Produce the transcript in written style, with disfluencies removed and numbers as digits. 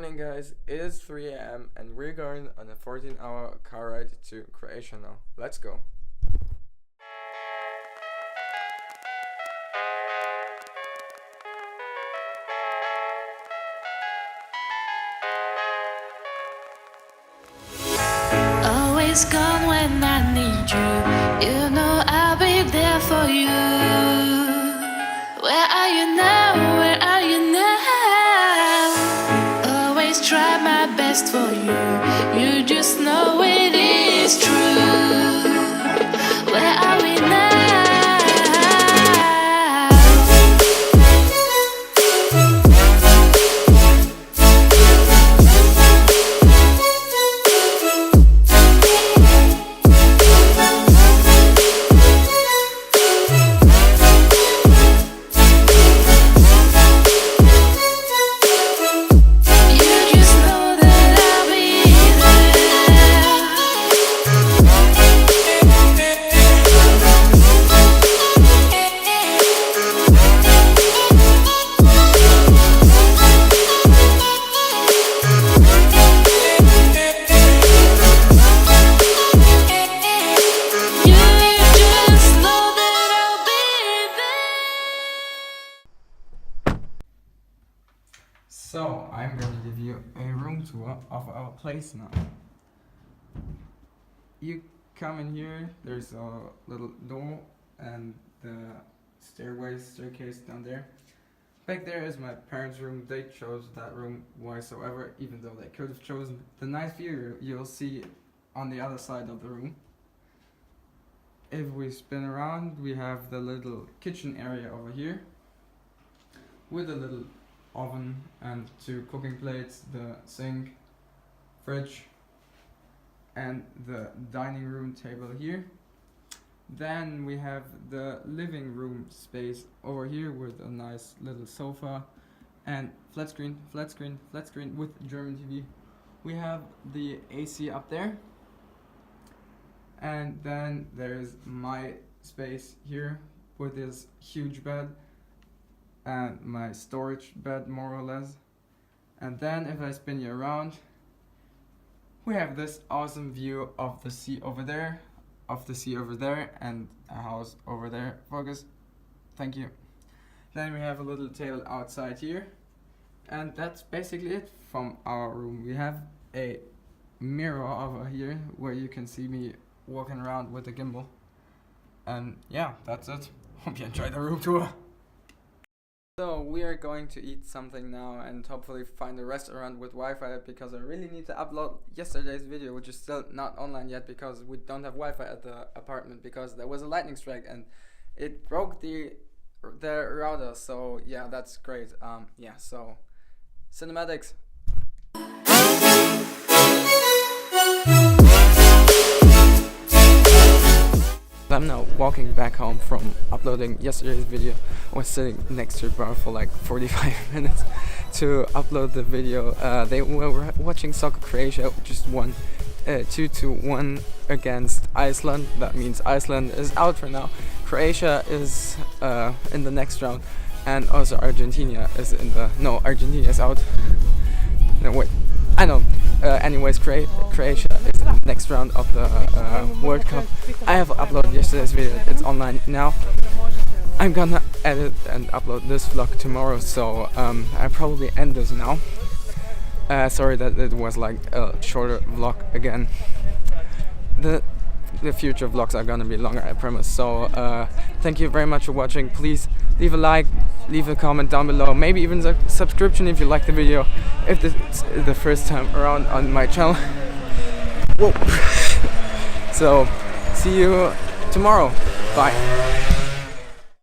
morning, guys. It is 3 a.m. and we're going on a 14-hour car ride to Croatia now. Let's go. Always gone when I need you. You know I'll be there for you. Where are you now? Where are you now? Always try my best for you. You just know it is true. Where are we now? So, I'm gonna give you a room tour of our place now. You come in here, there's a little door and the staircase down there. Back there is my parents' room. They chose that room whatsoever, even though they could have chosen the nice view you'll see on the other side of the room. If we spin around, we have the little kitchen area over here with a little oven and 2 cooking plates, the sink, fridge, and the dining room table here. Then we have the living room space over here with a nice little sofa and flat screen with German TV. We have the AC up there, and then there's my space here with this huge bed and my storage bed, more or less. And then if I spin you around, we have this awesome view of the sea over there, and a house over there. Focus. Thank you. Then we have a little table outside here, and that's basically it from our room. We have a mirror over here where you can see me walking around with the gimbal. And yeah, that's it. Hope you enjoyed the room tour. So we are going to eat something now and hopefully find a restaurant with Wi-Fi, because I really need to upload yesterday's video, which is still not online yet because we don't have Wi-Fi at the apartment because there was a lightning strike and it broke the router. So yeah, that's great. Yeah, so cinematics. I'm now walking back home from uploading yesterday's video. I was sitting next to a bar for like 45 minutes to upload the video. They were watching soccer. Croatia just won 2-1 against Iceland. That means Iceland is out for now. Croatia is in the next round, and also Argentina is in the... No, Argentina is out. No, wait. I know. Anyways, Croatia is in the next round of the World Cup. I have uploaded yesterday's video. It's online now. I'm gonna edit and upload this vlog tomorrow, so I probably end this now. Sorry that it was like a shorter vlog again. The future vlogs are gonna be longer, I promise. So thank you very much for watching. Please leave a like, leave a comment down below, maybe even a subscription if you like the video, if this is the first time around on my channel. Whoa. So see you tomorrow. Bye.